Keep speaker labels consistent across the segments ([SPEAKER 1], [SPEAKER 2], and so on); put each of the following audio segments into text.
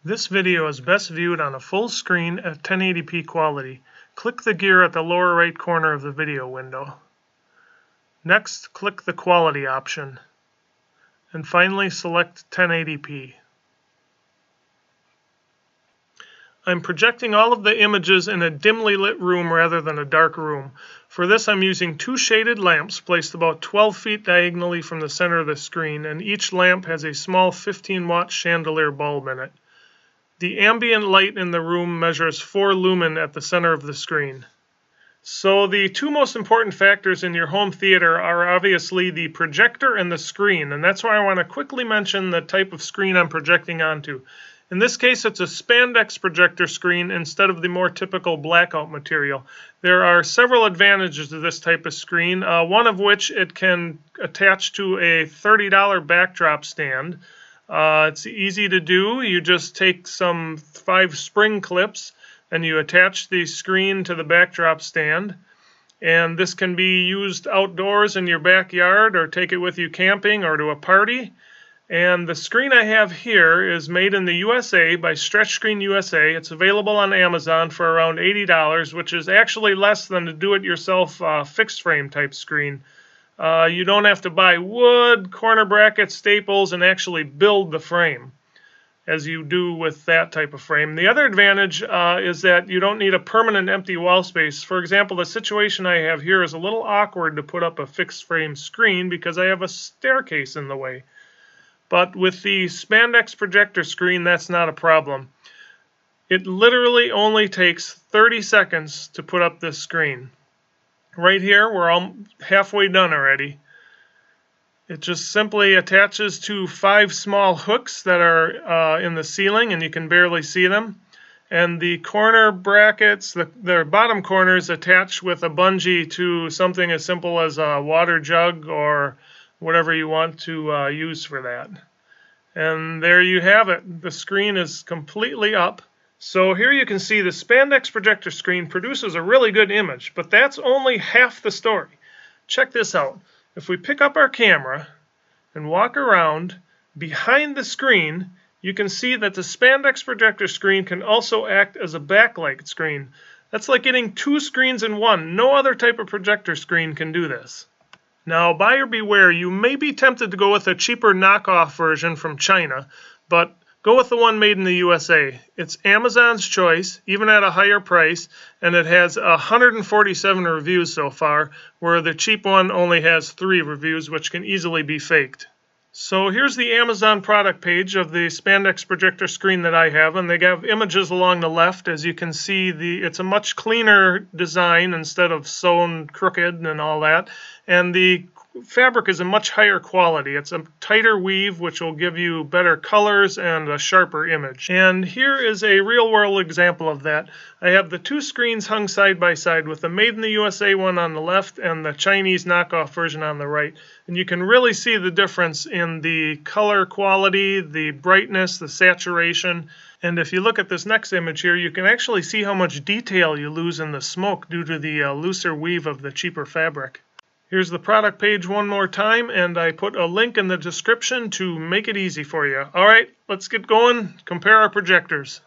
[SPEAKER 1] This video is best viewed on a full screen at 1080p quality. Click the gear at the lower right corner of the video window. Next, click the quality option. And finally, select 1080p. I'm projecting all of the images in a dimly lit room rather than a dark room. For this, I'm using two shaded lamps placed about 12 feet diagonally from the center of the screen, and each lamp has a small 15-watt chandelier bulb in it. The ambient light in the room measures 4 lumen at the center of the screen. So the two most important factors in your home theater are obviously the projector and the screen, and that's why I want to quickly mention the type of screen I'm projecting onto. In this case, it's a Spandex projector screen instead of the more typical blackout material. There are several advantages to this type of screen, one of which it can attach to a $30 backdrop stand. It's easy to do. You just take some 5 spring clips and you attach the screen to the backdrop stand. And this can be used outdoors in your backyard, or take it with you camping or to a party. And the screen I have here is made in the USA by Stretch Screen USA. It's available on Amazon for around $80, which is actually less than a do-it-yourself fixed frame type screen. You don't have to buy wood, corner brackets, staples, and actually build the frame as you do with that type of frame. The other advantage is that you don't need a permanent empty wall space. For example, the situation I have here is a little awkward to put up a fixed frame screen because I have a staircase in the way. But with the Spandex projector screen, that's not a problem. It literally only takes 30 seconds to put up this screen. Right here, we're all halfway done already. It just simply attaches to 5 small hooks that are in the ceiling, and you can barely see them. And the corner brackets, the bottom corners, attach with a bungee to something as simple as a water jug or whatever you want to use for that. And there you have it. The screen is completely up. So here you can see the Spandex projector screen produces a really good image, but that's only half the story. Check this out. If we pick up our camera and walk around behind the screen, you can see that the Spandex projector screen can also act as a backlight screen. That's like getting 2 screens in one. No other type of projector screen can do this. Now, buyer beware, you may be tempted to go with a cheaper knockoff version from China, but go with the one made in the USA. It's Amazon's choice, even at a higher price, and it has 147 reviews so far, where the cheap one only has 3 reviews, which can easily be faked. So here's the Amazon product page of the Spandex projector screen that I have, and they have images along the left. As you can see, it's a much cleaner design instead of sewn crooked and all that. And the fabric is a much higher quality. It's a tighter weave, which will give you better colors and a sharper image. And here is a real-world example of that. I have the 2 screens hung side by side, with the Made in the USA one on the left and the Chinese knockoff version on the right. And you can really see the difference in the color quality, the brightness, the saturation. And if you look at this next image here, you can actually see how much detail you lose in the smoke due to the looser weave of the cheaper fabric. Here's the product page one more time, and I put a link in the description to make it easy for you. All right, let's get going. Compare our projectors.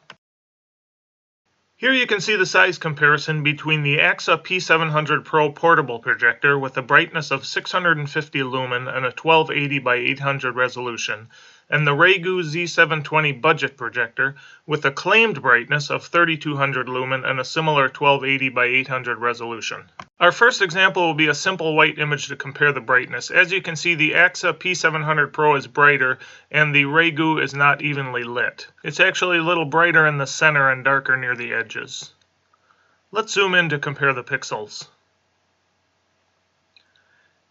[SPEAKER 1] Here you can see the size comparison between the Aaxa P700 Pro portable projector with a brightness of 650 lumen and a 1280 by 800 resolution, and the Ragu Z720 budget projector with a claimed brightness of 3200 lumen and a similar 1280 by 800 resolution. Our first example will be a simple white image to compare the brightness. As you can see, the Aaxa P700 Pro is brighter and the Ragu is not evenly lit. It's actually a little brighter in the center and darker near the edges. Let's zoom in to compare the pixels.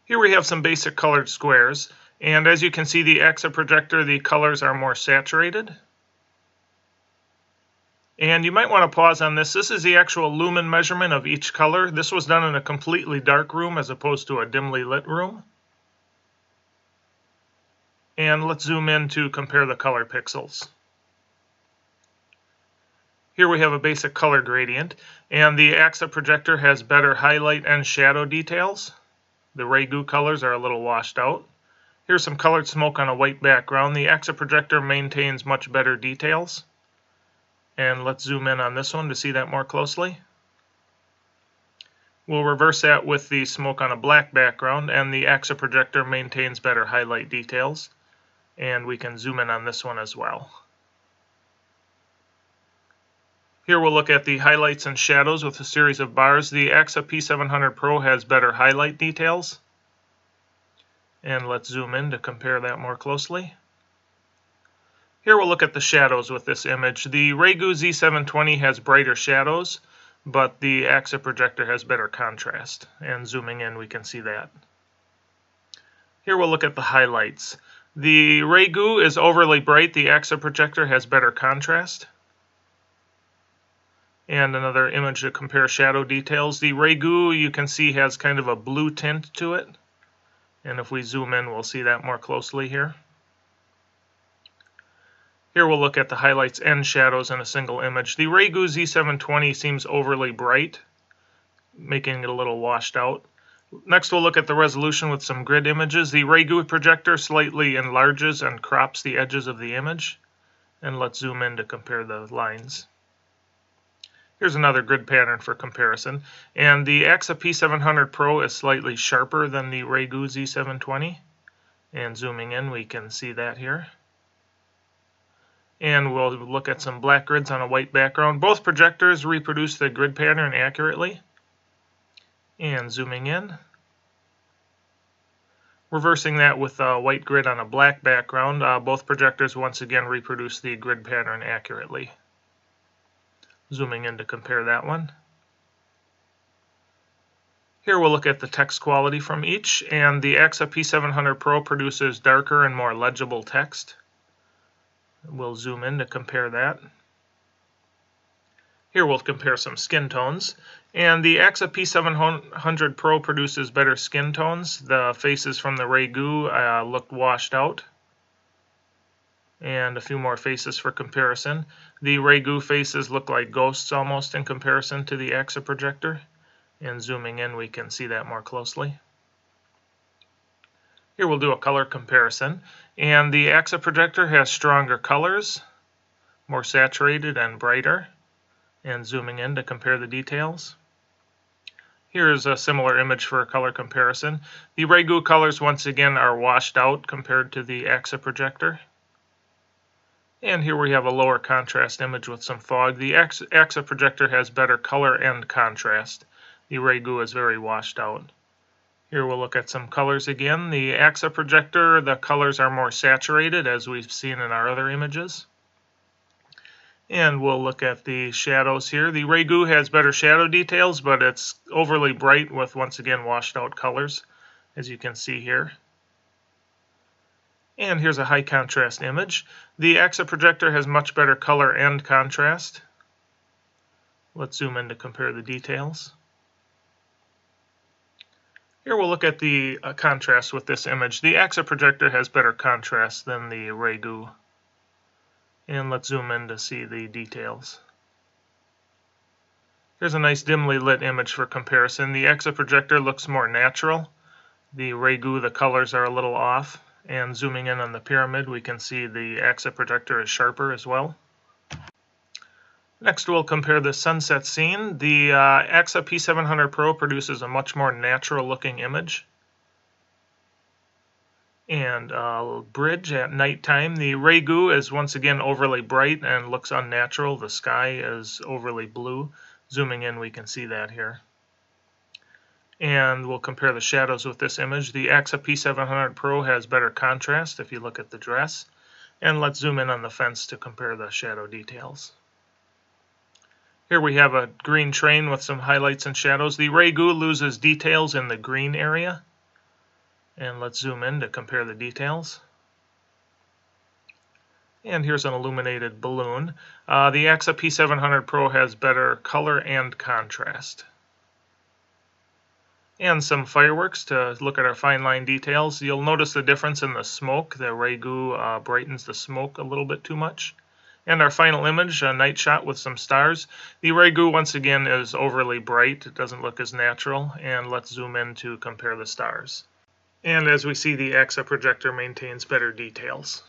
[SPEAKER 1] Here we have some basic colored squares. And as you can see, the Aaxa projector, the colors are more saturated. And you might want to pause on this. This is the actual lumen measurement of each color. This was done in a completely dark room as opposed to a dimly lit room. And let's zoom in to compare the color pixels. Here we have a basic color gradient, and the Aaxa projector has better highlight and shadow details. The Ragu colors are a little washed out. Here's some colored smoke on a white background. The Aaxa projector maintains much better details. And let's zoom in on this one to see that more closely. We'll reverse that with the smoke on a black background, and the Aaxa projector maintains better highlight details. And we can zoom in on this one as well. Here we'll look at the highlights and shadows with a series of bars. The Aaxa P700 Pro has better highlight details. And let's zoom in to compare that more closely. Here we'll look at the shadows with this image. The Ragu Z720 has brighter shadows, but the Aaxa projector has better contrast. And zooming in, we can see that. Here we'll look at the highlights. The Ragu is overly bright. The Aaxa projector has better contrast. And another image to compare shadow details. The Ragu, you can see, has kind of a blue tint to it. And if we zoom in, we'll see that more closely here. Here we'll look at the highlights and shadows in a single image. The Ragu Z720 seems overly bright, making it a little washed out. Next we'll look at the resolution with some grid images. The Ragu projector slightly enlarges and crops the edges of the image. And let's zoom in to compare the lines. Here's another grid pattern for comparison. And the Aaxa P700 Pro is slightly sharper than the Ragu Z720. And zooming in, we can see that here. And we'll look at some black grids on a white background. Both projectors reproduce the grid pattern accurately. And zooming in. Reversing that with a white grid on a black background, both projectors once again reproduce the grid pattern accurately. Zooming in to compare that one. Here we'll look at the text quality from each, and the Aaxa P700 Pro produces darker and more legible text. We'll zoom in to compare that. Here we'll compare some skin tones. And the Aaxa P700 Pro produces better skin tones. The faces from the Ragu looked washed out. And a few more faces for comparison. The Ragu faces look like ghosts almost in comparison to the Aaxa projector. And zooming in, we can see that more closely. Here we'll do a color comparison. And the Aaxa projector has stronger colors, more saturated and brighter. And zooming in to compare the details. Here's a similar image for a color comparison. The Ragu colors once again are washed out compared to the Aaxa projector. And here we have a lower contrast image with some fog. The Aaxa projector has better color and contrast. The Ragu is very washed out. Here we'll look at some colors again. The Aaxa projector, the colors are more saturated, as we've seen in our other images. And we'll look at the shadows here. The Ragu has better shadow details, but it's overly bright with, once again, washed out colors, as you can see here. And here's a high contrast image. The Aaxa projector has much better color and contrast. Let's zoom in to compare the details. Here we'll look at the contrast with this image. The Aaxa projector has better contrast than the Ragu. And let's zoom in to see the details. Here's a nice dimly lit image for comparison. The Aaxa projector looks more natural. The Ragu, the colors are a little off. And zooming in on the pyramid, we can see the Aaxa projector is sharper as well. Next, we'll compare the sunset scene. The Aaxa P700 Pro produces a much more natural looking image. And bridge at nighttime. The Ragu is once again overly bright and looks unnatural. The sky is overly blue. Zooming in, we can see that here. And we'll compare the shadows with this image. The Aaxa P700 Pro has better contrast if you look at the dress. And let's zoom in on the fence to compare the shadow details. Here we have a green train with some highlights and shadows. The Ragu loses details in the green area. And let's zoom in to compare the details. And here's an illuminated balloon. The Aaxa P700 Pro has better color and contrast. And some fireworks to look at our fine line details. You'll notice the difference in the smoke. The Ragu brightens the smoke a little bit too much. And our final image, a night shot with some stars. The Ragu once again is overly bright. It doesn't look as natural. And let's zoom in to compare the stars. And as we see, the Aaxa projector maintains better details.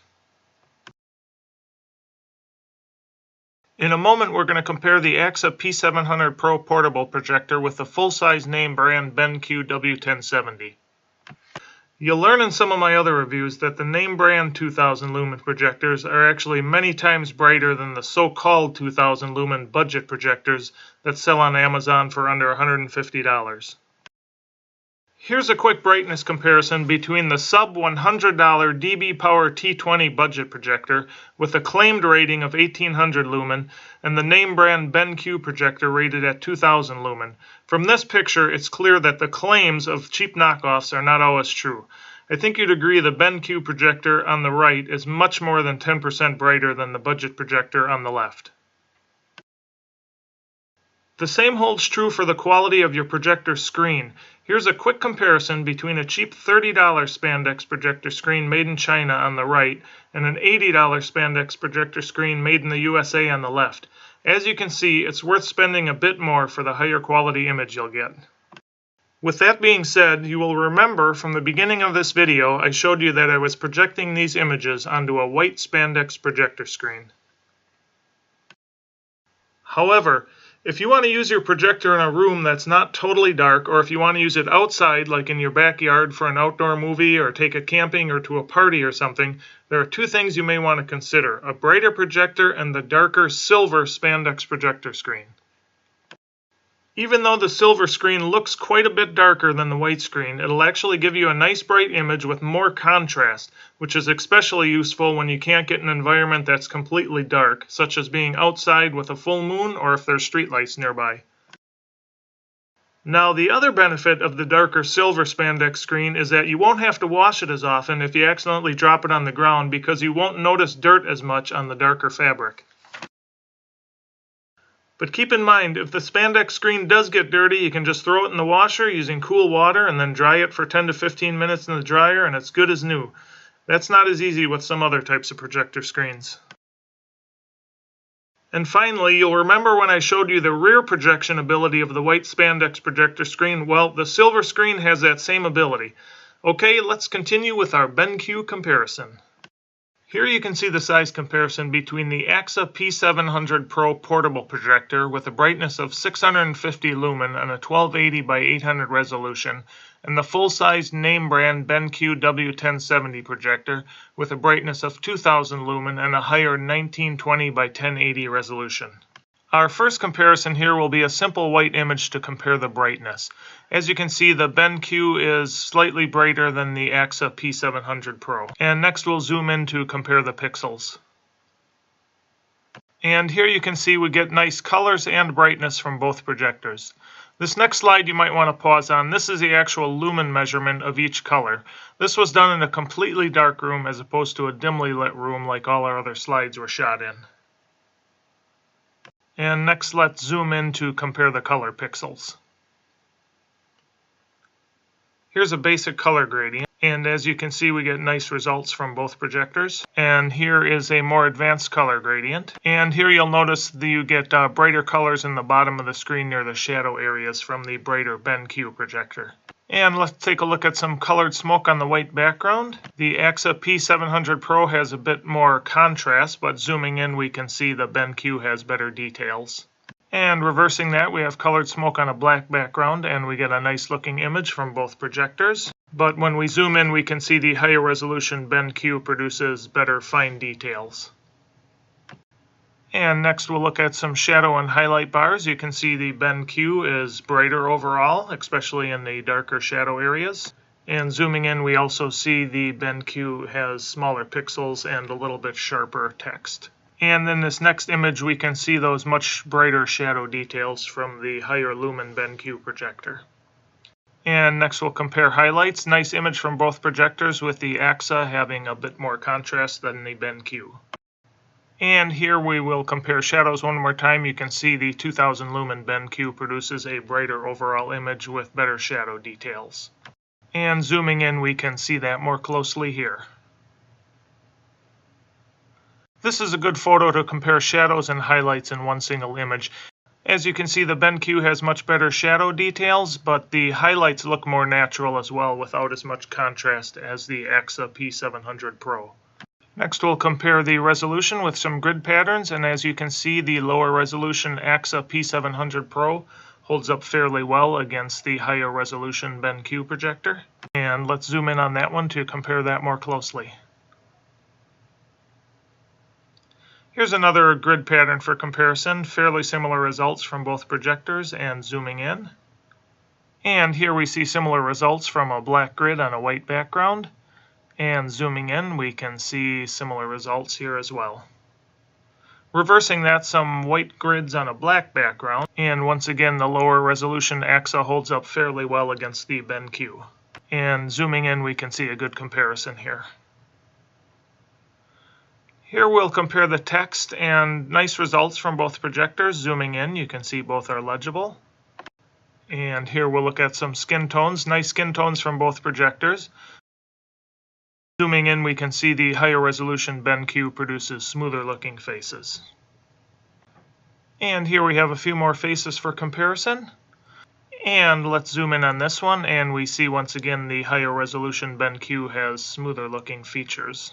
[SPEAKER 1] In a moment, we're going to compare the Aaxa P700 Pro portable projector with the full-size name brand BenQ W1070. You'll learn in some of my other reviews that the name brand 2000 lumen projectors are actually many times brighter than the so-called 2000 lumen budget projectors that sell on Amazon for under $150. Here's a quick brightness comparison between the sub $100 dB Power T20 budget projector with a claimed rating of 1800 lumen and the name brand BenQ projector rated at 2000 lumen. From this picture, it's clear that the claims of cheap knockoffs are not always true. I think you'd agree the BenQ projector on the right is much more than 10% brighter than the budget projector on the left. The same holds true for the quality of your projector screen. Here's a quick comparison between a cheap $30 Spandex projector screen made in China on the right and an $80 Spandex projector screen made in the USA on the left. As you can see, it's worth spending a bit more for the higher quality image you'll get. With that being said, you will remember from the beginning of this video I showed you that I was projecting these images onto a white Spandex projector screen. However, if you want to use your projector in a room that's not totally dark, or if you want to use it outside, like in your backyard for an outdoor movie, or take it camping or to a party or something, there are two things you may want to consider: a brighter projector and the darker silver Spandex projector screen. Even though the silver screen looks quite a bit darker than the white screen, it'll actually give you a nice bright image with more contrast, which is especially useful when you can't get an environment that's completely dark, such as being outside with a full moon or if there's streetlights nearby. Now, the other benefit of the darker silver Spandex screen is that you won't have to wash it as often if you accidentally drop it on the ground, because you won't notice dirt as much on the darker fabric. But keep in mind, if the Spandex screen does get dirty, you can just throw it in the washer using cool water and then dry it for 10 to 15 minutes in the dryer and it's good as new. That's not as easy with some other types of projector screens. And finally, you'll remember when I showed you the rear projection ability of the white Spandex projector screen. Well, the silver screen has that same ability. Okay, let's continue with our BenQ comparison. Here you can see the size comparison between the Aaxa P700 Pro portable projector with a brightness of 650 lumen and a 1280 by 800 resolution, and the full-size name brand BenQ W1070 projector with a brightness of 2000 lumen and a higher 1920 by 1080 resolution. Our first comparison here will be a simple white image to compare the brightness. As you can see, the BenQ is slightly brighter than the Aaxa P700 Pro. And next we'll zoom in to compare the pixels. And here you can see we get nice colors and brightness from both projectors. This next slide you might want to pause on. This is the actual lumen measurement of each color. This was done in a completely dark room as opposed to a dimly lit room like all our other slides were shot in. And next, let's zoom in to compare the color pixels. Here's a basic color gradient, and as you can see, we get nice results from both projectors. And here is a more advanced color gradient. And here you'll notice that you get brighter colors in the bottom of the screen near the shadow areas from the brighter BenQ projector. And let's take a look at some colored smoke on the white background. The Aaxa P700 Pro has a bit more contrast, but zooming in we can see the BenQ has better details. And reversing that, we have colored smoke on a black background, and we get a nice looking image from both projectors. But when we zoom in, we can see the higher resolution BenQ produces better fine details. And next we'll look at some shadow and highlight bars. You can see the BenQ is brighter overall, especially in the darker shadow areas. And zooming in, we also see the BenQ has smaller pixels and a little bit sharper text. And in this next image, we can see those much brighter shadow details from the higher lumen BenQ projector. And next we'll compare highlights. Nice image from both projectors with the Aaxa having a bit more contrast than the BenQ. And here we will compare shadows one more time. You can see the 2000 lumen BenQ produces a brighter overall image with better shadow details. And zooming in, we can see that more closely here. This is a good photo to compare shadows and highlights in one single image. As you can see, the BenQ has much better shadow details, but the highlights look more natural as well without as much contrast as the Aaxa P700 Pro. Next we'll compare the resolution with some grid patterns, and as you can see, the lower resolution Aaxa P700 Pro holds up fairly well against the higher resolution BenQ projector. And let's zoom in on that one to compare that more closely. Here's another grid pattern for comparison, fairly similar results from both projectors, and zooming in. And here we see similar results from a black grid on a white background. And zooming in, we can see similar results here as well. Reversing that, some white grids on a black background, and once again the lower resolution Aaxa holds up fairly well against the BenQ. And zooming in, we can see a good comparison here. Here we'll compare the text, and nice results from both projectors. Zooming in, you can see both are legible. And here we'll look at some skin tones, nice skin tones from both projectors. Zooming in, we can see the higher resolution BenQ produces smoother looking faces. And here we have a few more faces for comparison. And let's zoom in on this one, and we see once again the higher resolution BenQ has smoother looking features.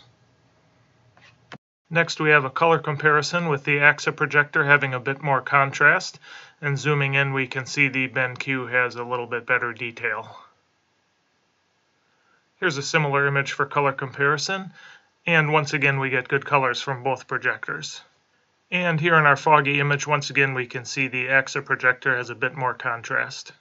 [SPEAKER 1] Next we have a color comparison with the Aaxa projector having a bit more contrast. And zooming in, we can see the BenQ has a little bit better detail. Here's a similar image for color comparison, and once again we get good colors from both projectors. And here in our foggy image, once again we can see the Aaxa projector has a bit more contrast.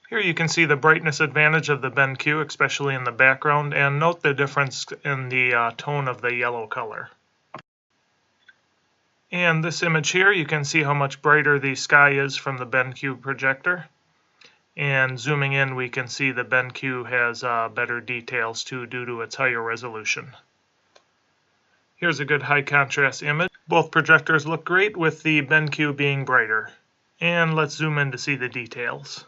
[SPEAKER 1] Here you can see the brightness advantage of the BenQ, especially in the background, and note the difference in the tone of the yellow color. And this image here, you can see how much brighter the sky is from the BenQ projector. And zooming in, we can see the BenQ has better details too due to its higher resolution. Here's a good high contrast image. Both projectors look great with the BenQ being brighter. And let's zoom in to see the details.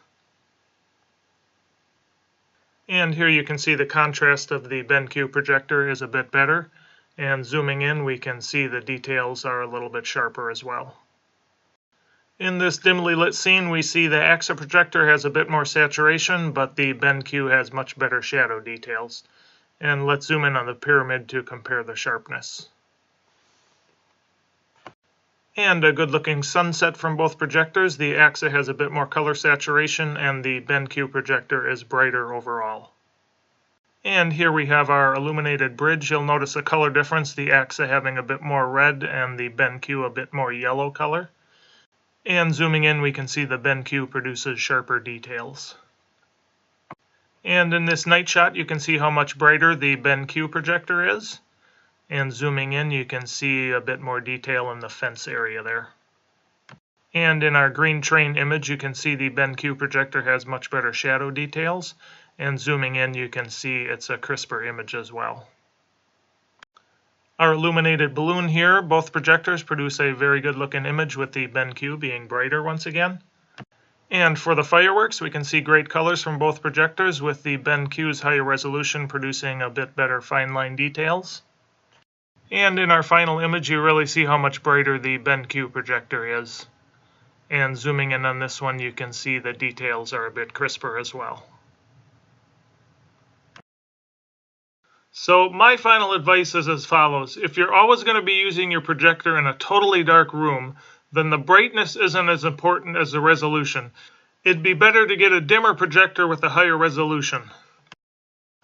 [SPEAKER 1] And here you can see the contrast of the BenQ projector is a bit better. And zooming in, we can see the details are a little bit sharper as well. In this dimly lit scene, we see the Aaxa projector has a bit more saturation, but the BenQ has much better shadow details. And let's zoom in on the pyramid to compare the sharpness. And a good looking sunset from both projectors. The Aaxa has a bit more color saturation, and the BenQ projector is brighter overall. And here we have our illuminated bridge. You'll notice a color difference, the Aaxa having a bit more red and the BenQ a bit more yellow color. And zooming in, we can see the BenQ produces sharper details. And in this night shot, you can see how much brighter the BenQ projector is. And zooming in, you can see a bit more detail in the fence area there. And in our green train image, you can see the BenQ projector has much better shadow details. And zooming in, you can see it's a crisper image as well. Our illuminated balloon here, both projectors produce a very good looking image with the BenQ being brighter once again. And for the fireworks, we can see great colors from both projectors with the BenQ's higher resolution producing a bit better fine line details. And in our final image, you really see how much brighter the BenQ projector is. And zooming in on this one, you can see the details are a bit crisper as well. So my final advice is as follows. If you're always going to be using your projector in a totally dark room, then the brightness isn't as important as the resolution. It'd be better to get a dimmer projector with a higher resolution.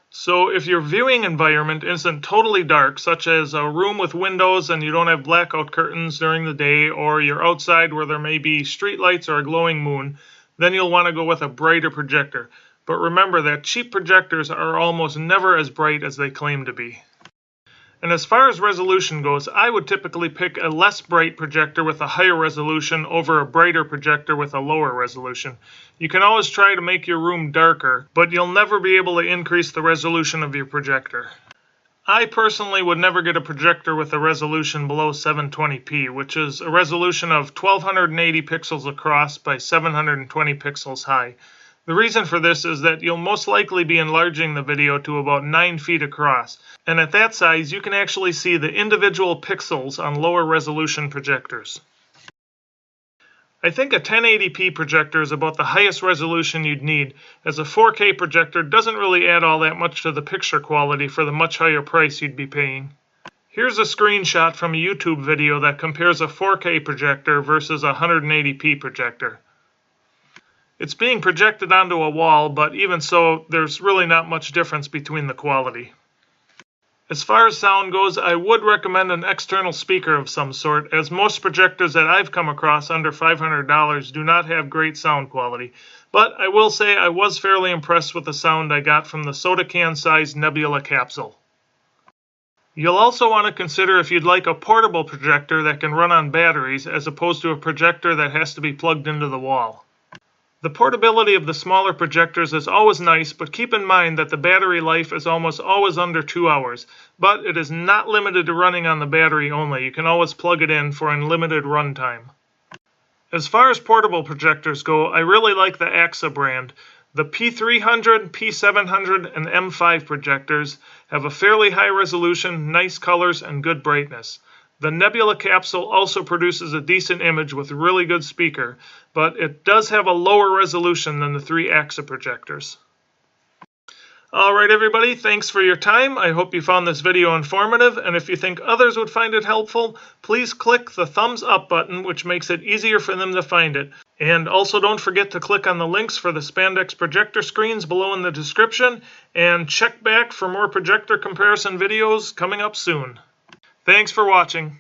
[SPEAKER 1] So if your viewing environment isn't totally dark, such as a room with windows and you don't have blackout curtains during the day, or you're outside where there may be street lights or a glowing moon, then you'll want to go with a brighter projector. But remember that cheap projectors are almost never as bright as they claim to be. And as far as resolution goes, I would typically pick a less bright projector with a higher resolution over a brighter projector with a lower resolution. You can always try to make your room darker, but you'll never be able to increase the resolution of your projector. I personally would never get a projector with a resolution below 720p, which is a resolution of 1280 pixels across by 720 pixels high. The reason for this is that you'll most likely be enlarging the video to about 9 feet across, and at that size you can actually see the individual pixels on lower resolution projectors. I think a 1080p projector is about the highest resolution you'd need, as a 4K projector doesn't really add all that much to the picture quality for the much higher price you'd be paying. Here's a screenshot from a YouTube video that compares a 4K projector versus a 180p projector. It's being projected onto a wall, but even so, there's really not much difference between the quality. As far as sound goes, I would recommend an external speaker of some sort, as most projectors that I've come across under $500 do not have great sound quality. But I will say I was fairly impressed with the sound I got from the soda can-sized Nebula capsule. You'll also want to consider if you'd like a portable projector that can run on batteries as opposed to a projector that has to be plugged into the wall. The portability of the smaller projectors is always nice, but keep in mind that the battery life is almost always under 2 hours, but it is not limited to running on the battery only. You can always plug it in for unlimited runtime. As far as portable projectors go, I really like the Aaxa brand. The P300, P700, and M5 projectors have a fairly high resolution, nice colors, and good brightness. The Nebula capsule also produces a decent image with a really good speaker, but it does have a lower resolution than the 3 Aaxa projectors. Alright everybody, thanks for your time. I hope you found this video informative, and if you think others would find it helpful, please click the thumbs up button, which makes it easier for them to find it. And also don't forget to click on the links for the Spandex projector screens below in the description, and check back for more projector comparison videos coming up soon. Thanks for watching.